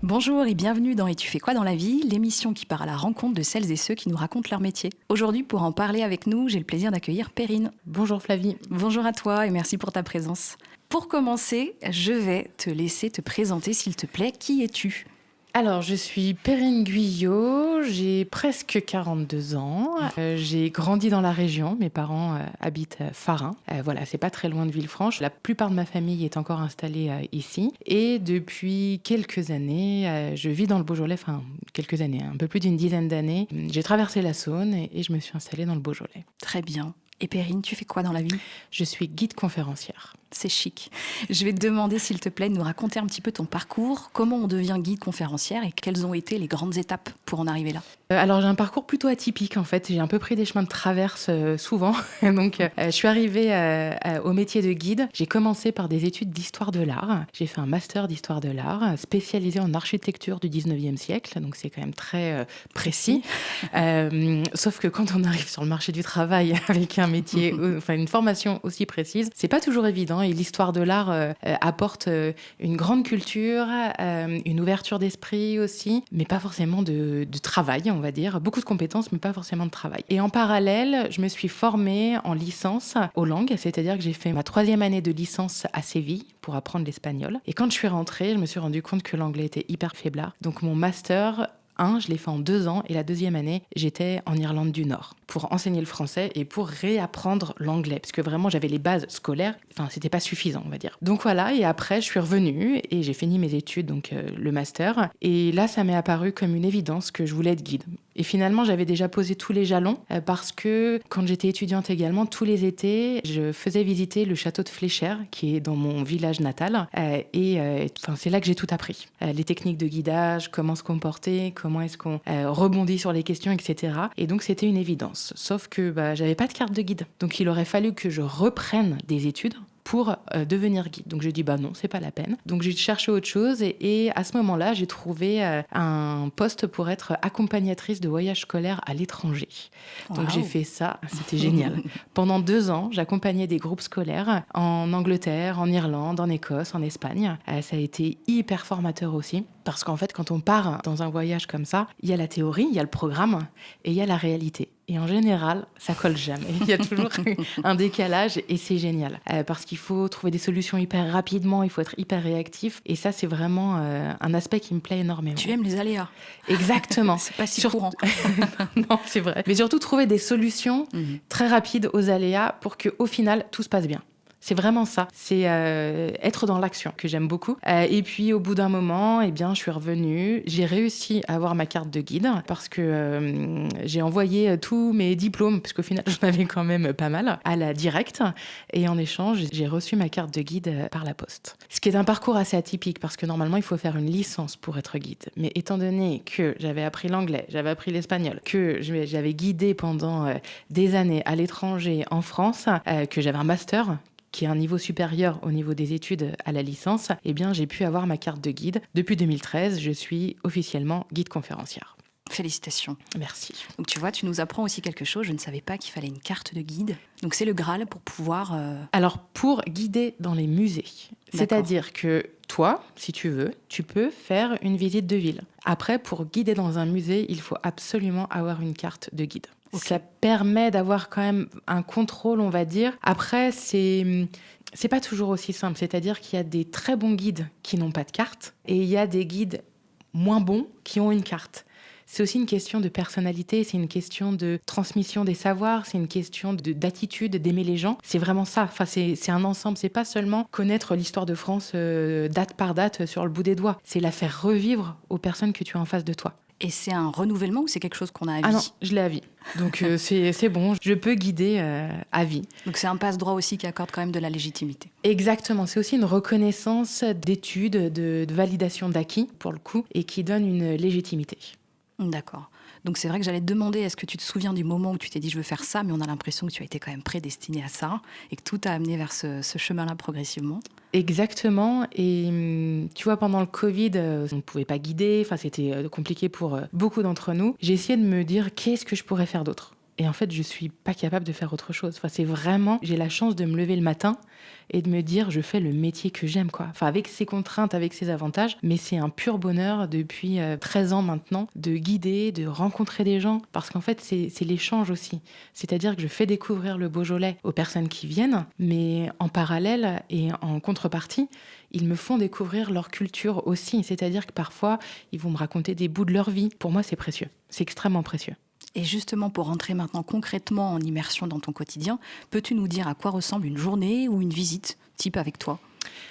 Bonjour et bienvenue dans Et tu fais quoi dans la vie, l'émission qui part à la rencontre de celles et ceux qui nous racontent leur métier. Aujourd'hui, pour en parler avec nous, j'ai le plaisir d'accueillir Perrine. Bonjour Flavie. Bonjour à toi et merci pour ta présence. Pour commencer, je vais te laisser te présenter, s'il te plaît. Qui es-tu ? Alors, je suis Perrine Guyot, j'ai presque 42 ans. J'ai grandi dans la région, mes parents habitent Farin. Voilà, c'est pas très loin de Villefranche. La plupart de ma famille est encore installée ici. Et depuis quelques années, je vis dans le Beaujolais, quelques années, un peu plus d'une dizaine d'années. J'ai traversé la Saône et je me suis installée dans le Beaujolais. Très bien. Et Perrine, tu fais quoi dans la vie ? Je suis guide conférencière. C'est chic. Je vais te demander, s'il te plaît, de nous raconter un petit peu ton parcours, comment on devient guide conférencière et quelles ont été les grandes étapes pour en arriver là. Alors, j'ai un parcours plutôt atypique, en fait. J'ai un peu pris des chemins de traverse souvent. Donc, je suis arrivée au métier de guide. J'ai commencé par des études d'histoire de l'art. J'ai fait un master d'histoire de l'art, spécialisé en architecture du 19e siècle. Donc, c'est quand même très précis. Sauf que quand on arrive sur le marché du travail avec un métier, une formation aussi précise, c'est pas toujours évident. Et l'histoire de l'art apporte une grande culture, une ouverture d'esprit aussi, mais pas forcément de travail, on va dire. Beaucoup de compétences, mais pas forcément de travail. Et en parallèle, je me suis formée en licence aux langues, c'est-à-dire que j'ai fait ma 3e année de licence à Séville pour apprendre l'espagnol. Et quand je suis rentrée, je me suis rendu compte que l'anglais était hyper faiblard. Donc mon master 1, je l'ai fait en 2 ans, et la 2e année, j'étais en Irlande du Nord pour enseigner le français et pour réapprendre l'anglais, parce que vraiment, j'avais les bases scolaires, c'était pas suffisant, on va dire. Donc voilà, et après, je suis revenue et j'ai fini mes études, donc le master, et là, ça m'est apparu comme une évidence que je voulais être guide. Et finalement, j'avais déjà posé tous les jalons parce que quand j'étais étudiante également, tous les étés, je faisais visiter le château de Fléchères, qui est dans mon village natal. C'est là que j'ai tout appris. Les techniques de guidage, comment se comporter, comment est-ce qu'on rebondit sur les questions, etc. Et donc, c'était une évidence. Sauf que j'avais pas de carte de guide. Donc, il aurait fallu que je reprenne des études pour devenir guide. Donc j'ai dit non, c'est pas la peine. Donc j'ai cherché autre chose et à ce moment-là, j'ai trouvé un poste pour être accompagnatrice de voyage scolaire à l'étranger. Donc Wow. j'ai fait ça, c'était génial. Pendant 2 ans, j'accompagnais des groupes scolaires en Angleterre, en Irlande, en Écosse, en Espagne. Ça a été hyper formateur aussi. Parce qu'en fait, quand on part dans un voyage comme ça, il y a la théorie, il y a le programme et il y a la réalité. Et en général, ça colle jamais. Il y a toujours un décalage et c'est génial. Parce qu'il faut trouver des solutions hyper rapidement, il faut être hyper réactif. Et ça, c'est vraiment un aspect qui me plaît énormément. Tu aimes les aléas. Exactement. C'est pas si courant. Non, c'est vrai. Mais surtout, trouver des solutions très rapides aux aléas pour qu'au final, tout se passe bien. C'est vraiment ça, c'est être dans l'action que j'aime beaucoup. Et puis au bout d'un moment, je suis revenue. J'ai réussi à avoir ma carte de guide parce que j'ai envoyé tous mes diplômes, parce qu'au final j'en avais quand même pas mal, à la directe. Et en échange, j'ai reçu ma carte de guide par la poste. Ce qui est un parcours assez atypique parce que normalement il faut faire une licence pour être guide. Mais étant donné que j'avais appris l'anglais, j'avais appris l'espagnol, que j'avais guidé pendant des années à l'étranger, en France, que j'avais un master qui est un niveau supérieur au niveau des études à la licence, j'ai pu avoir ma carte de guide. Depuis 2013, je suis officiellement guide conférencière. Félicitations. Merci. Donc tu vois, tu nous apprends aussi quelque chose. Je ne savais pas qu'il fallait une carte de guide. Donc c'est le Graal pour pouvoir... Alors, pour guider dans les musées, c'est-à-dire que toi, si tu veux, tu peux faire une visite de ville. Après, pour guider dans un musée, il faut absolument avoir une carte de guide. Okay. Ça permet d'avoir quand même un contrôle, on va dire. Après, c'est pas toujours aussi simple. C'est-à-dire qu'il y a des très bons guides qui n'ont pas de carte et il y a des guides moins bons qui ont une carte. C'est aussi une question de personnalité, c'est une question de transmission des savoirs, c'est une question d'attitude, d'aimer les gens. C'est vraiment ça. C'est un ensemble. C'est pas seulement connaître l'histoire de France date par date sur le bout des doigts. C'est la faire revivre aux personnes que tu as en face de toi. Et c'est un renouvellement ou c'est quelque chose qu'on a à vie ? Ah non, je l'ai à vie. Donc c'est bon, je peux guider à vie. Donc c'est un passe-droit aussi qui accorde quand même de la légitimité. Exactement, c'est aussi une reconnaissance d'études, de validation d'acquis pour le coup, et qui donne une légitimité. D'accord. Donc c'est vrai que j'allais te demander, est-ce que tu te souviens du moment où tu t'es dit je veux faire ça, mais on a l'impression que tu as été quand même prédestiné à ça et que tout t'a amené vers ce chemin-là progressivement. Exactement. Et tu vois, pendant le Covid, on ne pouvait pas guider. C'était compliqué pour beaucoup d'entre nous. J'ai essayé de me dire qu'est-ce que je pourrais faire d'autre. Et en fait, je suis pas capable de faire autre chose. Enfin, c'est vraiment, j'ai la chance de me lever le matin et de me dire, je fais le métier que j'aime, quoi. Enfin, avec ses contraintes, avec ses avantages, mais c'est un pur bonheur depuis 13 ans maintenant de guider, de rencontrer des gens. Parce qu'en fait, c'est l'échange aussi. C'est-à-dire que je fais découvrir le Beaujolais aux personnes qui viennent, mais en parallèle et en contrepartie, ils me font découvrir leur culture aussi. C'est-à-dire que parfois, ils vont me raconter des bouts de leur vie. Pour moi, c'est précieux. C'est extrêmement précieux. Et justement, pour rentrer maintenant concrètement en immersion dans ton quotidien, peux-tu nous dire à quoi ressemble une journée ou une visite type avec toi ?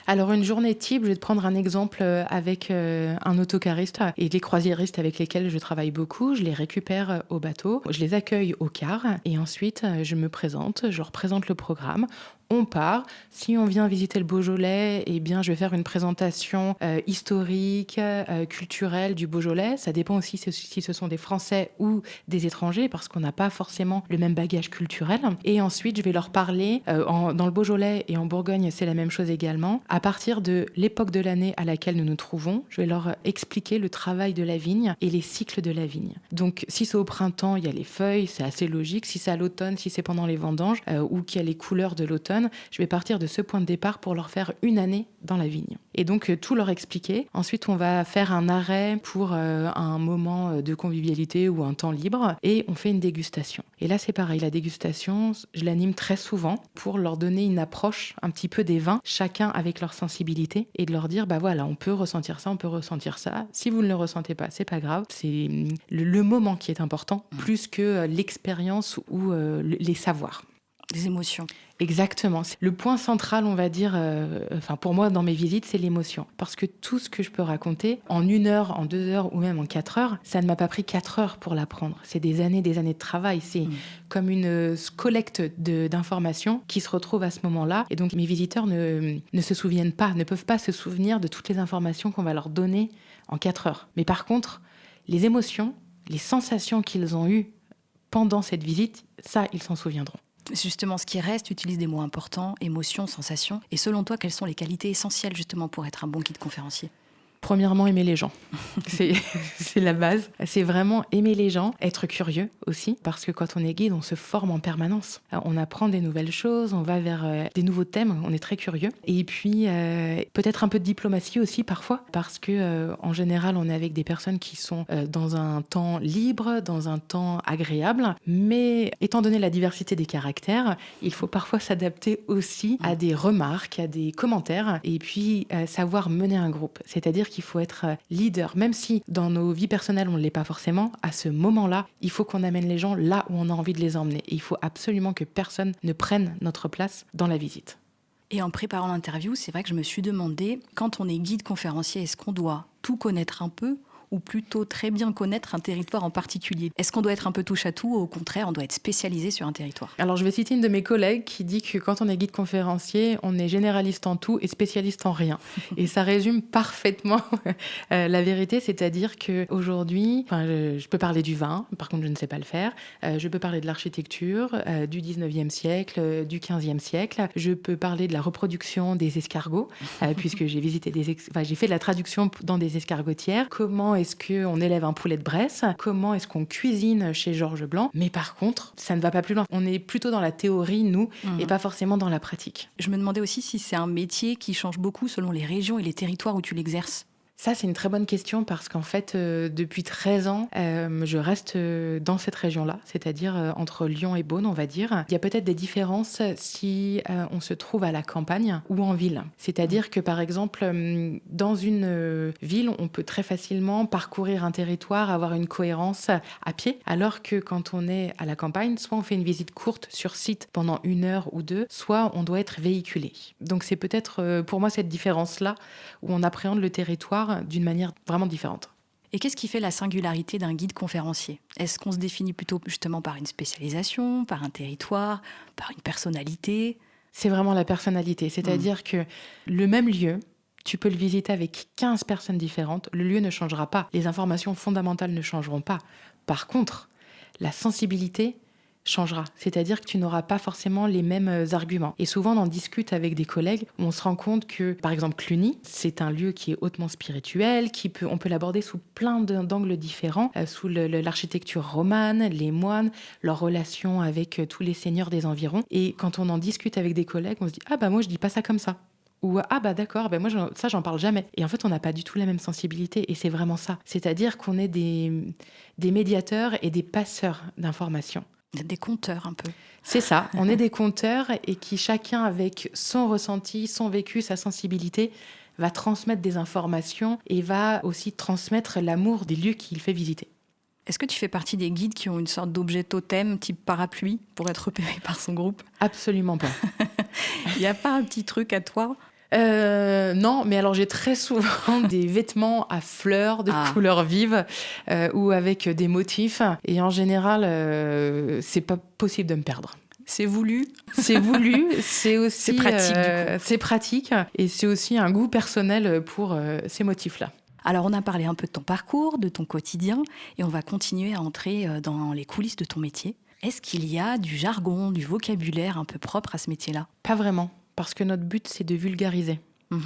Alors, une journée type, je vais te prendre un exemple avec un autocariste et les croisiéristes avec lesquels je travaille beaucoup. Je les récupère au bateau, je les accueille au car et ensuite je me présente, je leur présente le programme. On part. Si on vient visiter le Beaujolais, eh bien, je vais faire une présentation historique, culturelle du Beaujolais. Ça dépend aussi si ce sont des Français ou des étrangers, parce qu'on n'a pas forcément le même bagage culturel. Et ensuite, je vais leur parler, dans le Beaujolais et en Bourgogne, c'est la même chose également. À partir de l'époque de l'année à laquelle nous nous trouvons, je vais leur expliquer le travail de la vigne et les cycles de la vigne. Donc, si c'est au printemps, il y a les feuilles, c'est assez logique. Si c'est à l'automne, si c'est pendant les vendanges, ou qu'il y a les couleurs de l'automne, je vais partir de ce point de départ pour leur faire une année dans la vigne. Et donc, tout leur expliquer. Ensuite, on va faire un arrêt pour un moment de convivialité ou un temps libre et on fait une dégustation. Et là, c'est pareil. La dégustation, je l'anime très souvent pour leur donner une approche un petit peu des vins, chacun avec leur sensibilité et de leur dire, bah voilà, on peut ressentir ça, on peut ressentir ça. Si vous ne le ressentez pas, c'est pas grave. C'est le moment qui est important plus que l'expérience ou les savoirs. Des émotions. Exactement. Le point central, on va dire, pour moi, dans mes visites, c'est l'émotion. Parce que tout ce que je peux raconter, en 1 heure, en 2 heures ou même en 4 heures, ça ne m'a pas pris 4 heures pour l'apprendre. C'est des années de travail. C'est comme une collecte d'informations qui se retrouve à ce moment-là. Et donc, mes visiteurs ne se souviennent pas, ne peuvent pas se souvenir de toutes les informations qu'on va leur donner en 4 heures. Mais par contre, les émotions, les sensations qu'ils ont eues pendant cette visite, ça, ils s'en souviendront. Justement, ce qui reste, utilise des mots importants, émotions, sensations. Et selon toi, quelles sont les qualités essentielles justement pour être un bon guide conférencier ? Premièrement, aimer les gens. C'est la base. C'est vraiment aimer les gens, être curieux aussi, parce que quand on est guide, on se forme en permanence. On apprend des nouvelles choses, on va vers des nouveaux thèmes, on est très curieux. Et puis, peut-être un peu de diplomatie aussi parfois, parce que en général, on est avec des personnes qui sont dans un temps libre, dans un temps agréable. Mais étant donné la diversité des caractères, il faut parfois s'adapter aussi à des remarques, à des commentaires, et puis savoir mener un groupe. C'est-à-dire qu'il faut être leader, même si dans nos vies personnelles, on ne l'est pas forcément. À ce moment-là, il faut qu'on amène les gens là où on a envie de les emmener. Et il faut absolument que personne ne prenne notre place dans la visite. Et en préparant l'interview, c'est vrai que je me suis demandé, quand on est guide conférencier, est-ce qu'on doit tout connaître un peu ou plutôt très bien connaître un territoire en particulier ? Est-ce qu'on doit être un peu touche-à-tout ou au contraire, on doit être spécialisé sur un territoire ? Alors, je vais citer une de mes collègues qui dit que quand on est guide conférencier, on est généraliste en tout et spécialiste en rien. Et ça résume parfaitement la vérité, c'est-à-dire qu'aujourd'hui, je peux parler du vin, par contre, je ne sais pas le faire. Je peux parler de l'architecture, du 19e siècle, du 15e siècle. Je peux parler de la reproduction des escargots, puisque j'ai visité j'ai fait de la traduction dans des escargotières. Comment est-ce qu'on élève un poulet de Bresse ? Comment est-ce qu'on cuisine chez Georges Blanc ? Mais par contre, ça ne va pas plus loin. On est plutôt dans la théorie, nous, et pas forcément dans la pratique. Je me demandais aussi si c'est un métier qui change beaucoup selon les régions et les territoires où tu l'exerces. Ça, c'est une très bonne question parce qu'en fait, depuis 13 ans, je reste dans cette région-là, c'est-à-dire entre Lyon et Beaune, on va dire. Il y a peut-être des différences si on se trouve à la campagne ou en ville. C'est-à-dire que, par exemple, dans une ville, on peut très facilement parcourir un territoire, avoir une cohérence à pied, alors que quand on est à la campagne, soit on fait une visite courte sur site pendant 1 heure ou 2, soit on doit être véhiculé. Donc c'est peut-être pour moi cette différence-là où on appréhende le territoire d'une manière vraiment différente. Et qu'est-ce qui fait la singularité d'un guide conférencier ? Est-ce qu'on se définit plutôt justement par une spécialisation, par un territoire, par une personnalité ? C'est vraiment la personnalité, c'est-à-dire que le même lieu, tu peux le visiter avec 15 personnes différentes, le lieu ne changera pas, les informations fondamentales ne changeront pas. Par contre, la sensibilité changera. C'est-à-dire que tu n'auras pas forcément les mêmes arguments. Et souvent, on en discute avec des collègues où on se rend compte que, par exemple, Cluny, c'est un lieu qui est hautement spirituel, on peut l'aborder sous plein d'angles différents, sous l'architecture romane, les moines, leur relation avec tous les seigneurs des environs. Et quand on en discute avec des collègues, on se dit « Ah bah moi, je dis pas ça comme ça ». Ou « Ah bah d'accord, bah moi ça j'en parle jamais ». Et en fait, on n'a pas du tout la même sensibilité et c'est vraiment ça. C'est-à-dire qu'on est des médiateurs et des passeurs d'informations. Des compteurs un peu. C'est ça, on est des compteurs et qui chacun avec son ressenti, son vécu, sa sensibilité va transmettre des informations et va aussi transmettre l'amour des lieux qu'il fait visiter. Est-ce que tu fais partie des guides qui ont une sorte d'objet totem type parapluie pour être repéré par son groupe ? Absolument pas. Il n'y a pas un petit truc à toi ? Non, mais alors j'ai très souvent des vêtements à fleurs de couleurs vives ou avec des motifs. Et en général, c'est pas possible de me perdre. C'est voulu. C'est voulu, c'est aussi... C'est pratique, du coup. C'est pratique et c'est aussi un goût personnel pour ces motifs-là. Alors, on a parlé un peu de ton parcours, de ton quotidien, et on va continuer à entrer dans les coulisses de ton métier. Est-ce qu'il y a du jargon, du vocabulaire un peu propre à ce métier-là ? Pas vraiment, parce que notre but, c'est de vulgariser.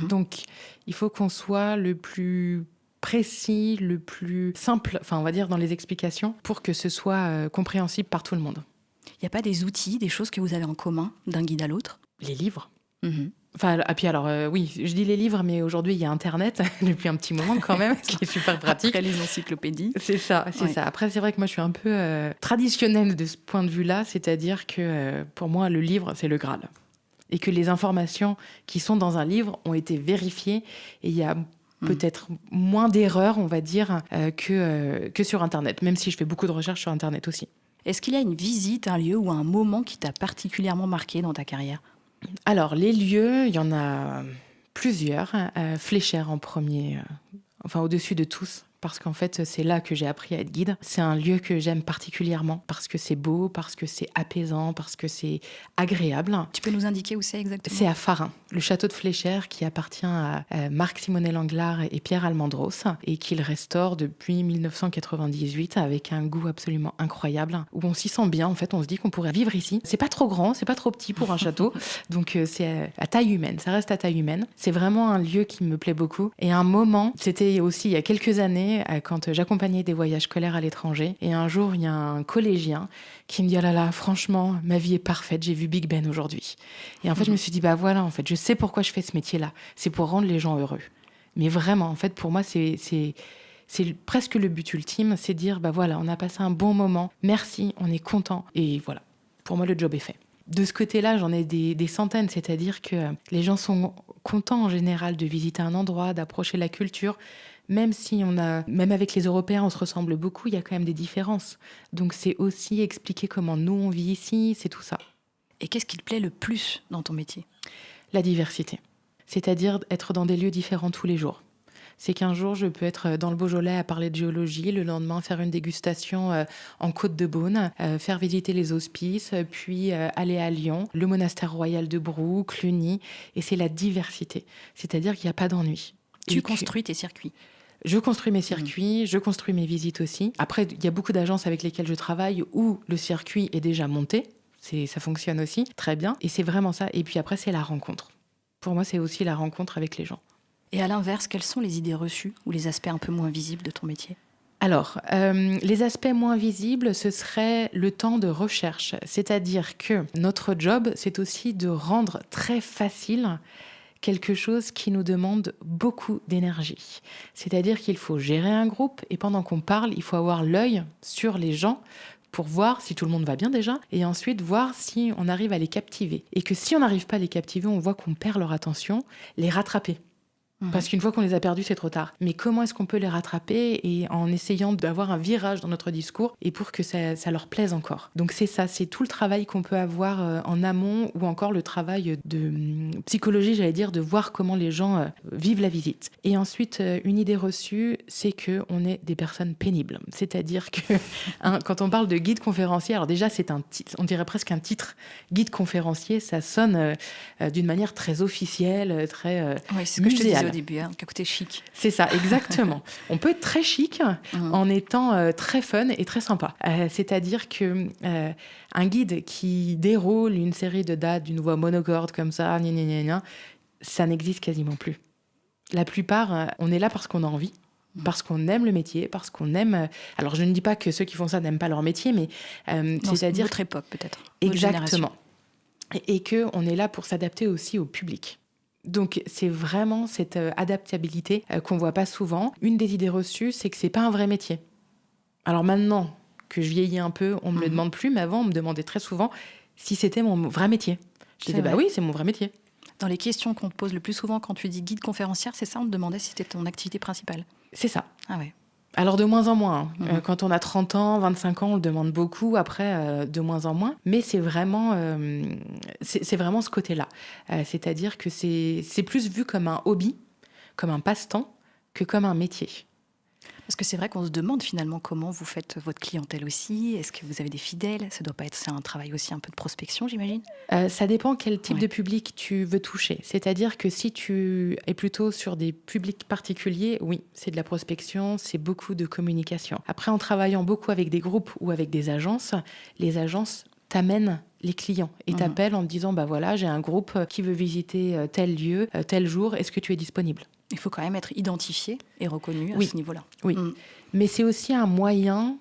Donc, il faut qu'on soit le plus précis, le plus simple, enfin, on va dire, dans les explications, pour que ce soit compréhensible par tout le monde. Il n'y a pas des outils, des choses que vous avez en commun d'un guide à l'autre ? Les livres. Enfin, et puis alors, oui, je dis les livres, mais aujourd'hui, il y a Internet, depuis un petit moment quand même, ce qui est super pratique. Après les encyclopédies. C'est ça, c'est ça. Après, c'est vrai que moi, je suis un peu traditionnelle de ce point de vue-là, c'est-à-dire que pour moi, le livre, c'est le Graal. Et que les informations qui sont dans un livre ont été vérifiées et il y a peut-être moins d'erreurs, on va dire, que sur Internet, même si je fais beaucoup de recherches sur Internet aussi. Est-ce qu'il y a une visite, un lieu ou un moment qui t'a particulièrement marqué dans ta carrière ? Alors, les lieux, il y en a plusieurs. Fléchère en premier, enfin au-dessus de tous, parce qu'en fait, c'est là que j'ai appris à être guide. C'est un lieu que j'aime particulièrement, parce que c'est beau, parce que c'est apaisant, parce que c'est agréable. Tu peux nous indiquer où c'est exactement ? C'est à Farin, le château de Fléchère qui appartient à Marc Simonet-Langlard et Pierre Almendros, et qu'il restaure depuis 1998 avec un goût absolument incroyable, où on s'y sent bien. En fait, on se dit qu'on pourrait vivre ici. C'est pas trop grand, c'est pas trop petit pour un château, donc c'est à taille humaine, ça reste à taille humaine. C'est vraiment un lieu qui me plaît beaucoup. Et un moment, c'était aussi il y a quelques années, quand j'accompagnais des voyages scolaires à l'étranger. Et un jour, il y a un collégien qui me dit « Ah là là, franchement, ma vie est parfaite, j'ai vu Big Ben aujourd'hui. » Et en fait, je me suis dit « Bah voilà, en fait, je sais pourquoi je fais ce métier-là. C'est pour rendre les gens heureux. » Mais vraiment, en fait, pour moi, c'est presque le but ultime, c'est dire « Bah voilà, on a passé un bon moment, merci, on est content. » Et voilà, pour moi, le job est fait. De ce côté-là, j'en ai des centaines, c'est-à-dire que les gens sont contents en général de visiter un endroit, d'approcher la culture. Même avec les Européens, on se ressemble beaucoup, il y a quand même des différences. Donc c'est aussi expliquer comment nous on vit ici, c'est tout ça. Et qu'est-ce qui te plaît le plus dans ton métier ? La diversité, c'est-à-dire être dans des lieux différents tous les jours. C'est qu'un jour, je peux être dans le Beaujolais à parler de géologie, le lendemain faire une dégustation en Côte de Beaune, faire visiter les hospices, puis aller à Lyon, le monastère royal de Brou, Cluny. Et c'est la diversité, c'est-à-dire qu'il n'y a pas d'ennui. Tu construis tes circuits ? Je construis mes circuits, je construis mes visites aussi. Après, il y a beaucoup d'agences avec lesquelles je travaille où le circuit est déjà monté. Ça fonctionne aussi très bien. Et c'est vraiment ça. Et puis après, c'est la rencontre. Pour moi, c'est aussi la rencontre avec les gens. Et à l'inverse, quelles sont les idées reçues ou les aspects un peu moins visibles de ton métier ? Alors, les aspects moins visibles, ce serait le temps de recherche. C'est-à-dire que notre job, c'est aussi de rendre très facile quelque chose qui nous demande beaucoup d'énergie. C'est-à-dire qu'il faut gérer un groupe et pendant qu'on parle, il faut avoir l'œil sur les gens pour voir si tout le monde va bien déjà et ensuite voir si on arrive à les captiver. Et que si on n'arrive pas à les captiver, on voit qu'on perd leur attention, les rattraper. Parce qu'une fois qu'on les a perdus, c'est trop tard. Mais comment est-ce qu'on peut les rattraper et en essayant d'avoir un virage dans notre discours et pour que ça leur plaise encore. Donc c'est ça, c'est tout le travail qu'on peut avoir en amont ou encore le travail de psychologie, j'allais dire, de voir comment les gens vivent la visite. Et ensuite, une idée reçue, c'est qu'on est des personnes pénibles. C'est-à-dire que quand on parle de guide conférencier, alors déjà c'est un titre, on dirait presque un titre. Guide conférencier, ça sonne d'une manière très officielle, très oui, c'est ce que je te disais au au début, hein, qu'à côté chic. C'est ça, exactement. On peut être très chic en étant très fun et très sympa. C'est-à-dire que un guide qui déroule une série de dates d'une voix monocorde comme ça, ça n'existe quasiment plus. La plupart, on est là parce qu'on a envie, parce qu'on aime le métier, parce qu'on aime... Alors, je ne dis pas que ceux qui font ça n'aiment pas leur métier, mais c'est-à-dire... Notre époque, peut-être. Exactement. Et qu'on est là pour s'adapter aussi au public. Donc, c'est vraiment cette adaptabilité qu'on ne voit pas souvent. Une des idées reçues, c'est que ce n'est pas un vrai métier. Alors maintenant que je vieillis un peu, on ne me le demande plus, mais avant, on me demandait très souvent si c'était mon vrai métier. Je disais, bah oui, c'est mon vrai métier. Dans les questions qu'on te pose le plus souvent quand tu dis guide conférencière, c'est ça, on te demandait si c'était ton activité principale. C'est ça. Ah ouais. Alors de moins en moins. Quand on a 30 ans, 25 ans, on le demande beaucoup. Après, de moins en moins. Mais c'est vraiment ce côté-là. C'est-à-dire que c'est plus vu comme un hobby, comme un passe-temps, que comme un métier. Parce que c'est vrai qu'on se demande finalement comment vous faites votre clientèle aussi. Est-ce que vous avez des fidèles ? Ça doit pas être, c'est un travail aussi un peu de prospection, j'imagine. Ça dépend quel type de public tu veux toucher. C'est-à-dire que si tu es plutôt sur des publics particuliers, oui, c'est de la prospection, c'est beaucoup de communication. Après, en travaillant beaucoup avec des groupes ou avec des agences, les agences t'amènent les clients et t'appellent en te disant, bah voilà, j'ai un groupe qui veut visiter tel lieu, tel jour, est-ce que tu es disponible ? Il faut quand même être identifié et reconnu à ce niveau-là. Oui, mais c'est aussi un moyen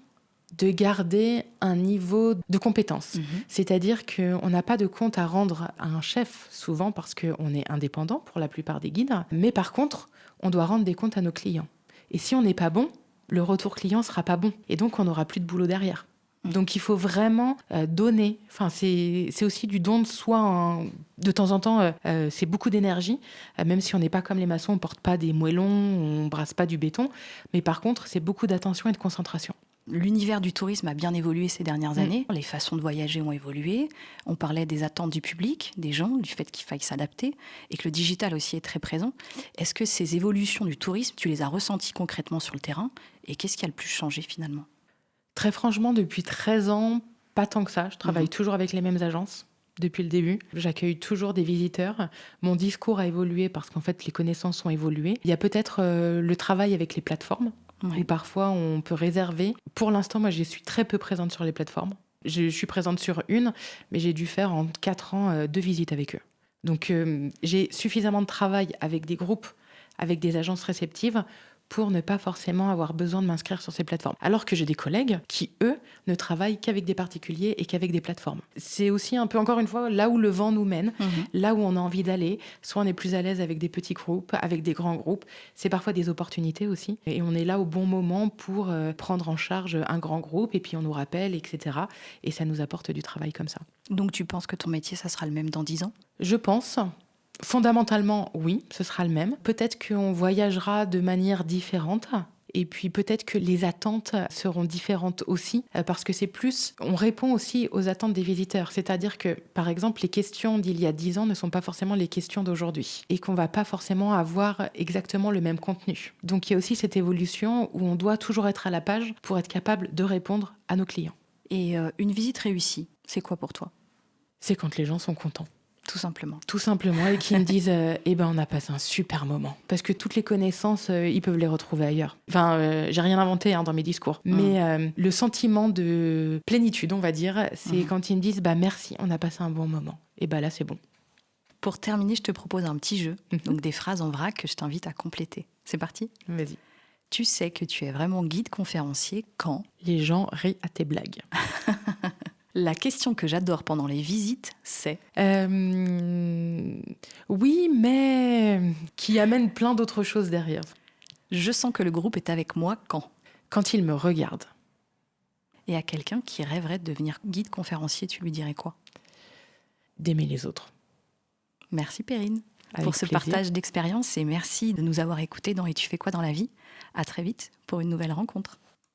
de garder un niveau de compétence. C'est-à-dire qu'on n'a pas de compte à rendre à un chef, souvent parce qu'on est indépendant pour la plupart des guides, mais par contre, on doit rendre des comptes à nos clients. Et si on n'est pas bon, le retour client ne sera pas bon. Et donc, on n'aura plus de boulot derrière. Donc, il faut vraiment donner. Enfin, c'est aussi du don de soi. De temps en temps, c'est beaucoup d'énergie. Même si on n'est pas comme les maçons, on ne porte pas des moellons, on ne brasse pas du béton. Mais par contre, c'est beaucoup d'attention et de concentration. L'univers du tourisme a bien évolué ces dernières années. Les façons de voyager ont évolué. On parlait des attentes du public, des gens, du fait qu'il faille s'adapter et que le digital aussi est très présent. Est-ce que ces évolutions du tourisme, tu les as ressenties concrètement sur le terrain ? Et qu'est-ce qui a le plus changé finalement ? Très franchement, depuis 13 ans, pas tant que ça. Je travaille toujours avec les mêmes agences depuis le début. J'accueille toujours des visiteurs. Mon discours a évolué parce qu'en fait, les connaissances ont évolué. Il y a peut-être le travail avec les plateformes, où parfois on peut réserver. Pour l'instant, moi, je suis très peu présente sur les plateformes. Je suis présente sur une, mais j'ai dû faire en 4 ans 2 visites avec eux. Donc, j'ai suffisamment de travail avec des groupes, avec des agences réceptives, pour ne pas forcément avoir besoin de m'inscrire sur ces plateformes. Alors que j'ai des collègues qui, eux, ne travaillent qu'avec des particuliers et qu'avec des plateformes. C'est aussi un peu, encore une fois, là où le vent nous mène, là où on a envie d'aller. Soit on est plus à l'aise avec des petits groupes, avec des grands groupes. C'est parfois des opportunités aussi. Et on est là au bon moment pour prendre en charge un grand groupe, et puis on nous rappelle, etc. Et ça nous apporte du travail comme ça. Donc tu penses que ton métier, ça sera le même dans 10 ans ? Je pense. Fondamentalement, oui, ce sera le même. Peut-être qu'on voyagera de manière différente. Et puis peut-être que les attentes seront différentes aussi, parce que c'est plus... On répond aussi aux attentes des visiteurs. C'est-à-dire que, par exemple, les questions d'il y a 10 ans ne sont pas forcément les questions d'aujourd'hui. Et qu'on ne va pas forcément avoir exactement le même contenu. Donc il y a aussi cette évolution où on doit toujours être à la page pour être capable de répondre à nos clients. Et une visite réussie, c'est quoi pour toi ? C'est quand les gens sont contents. Tout simplement. Tout simplement, et qui me disent on a passé un super moment. Parce que toutes les connaissances, ils peuvent les retrouver ailleurs. Enfin, j'ai rien inventé dans mes discours. Mais le sentiment de plénitude, on va dire, c'est quand ils me disent merci, on a passé un bon moment. Et là, c'est bon. Pour terminer, je te propose un petit jeu. Donc des phrases en vrac que je t'invite à compléter. C'est parti ? Vas-y. Tu sais que tu es vraiment guide conférencier quand les gens rient à tes blagues. La question que j'adore pendant les visites, c'est oui, mais qui amène plein d'autres choses derrière. Je sens que le groupe est avec moi quand il me regarde. Et à quelqu'un qui rêverait de devenir guide conférencier, tu lui dirais quoi ? D'aimer les autres. Merci Perrine pour ce plaisir. partage d'expérience et merci de nous avoir écoutés dans Et tu fais quoi dans la vie ? À très vite pour une nouvelle rencontre.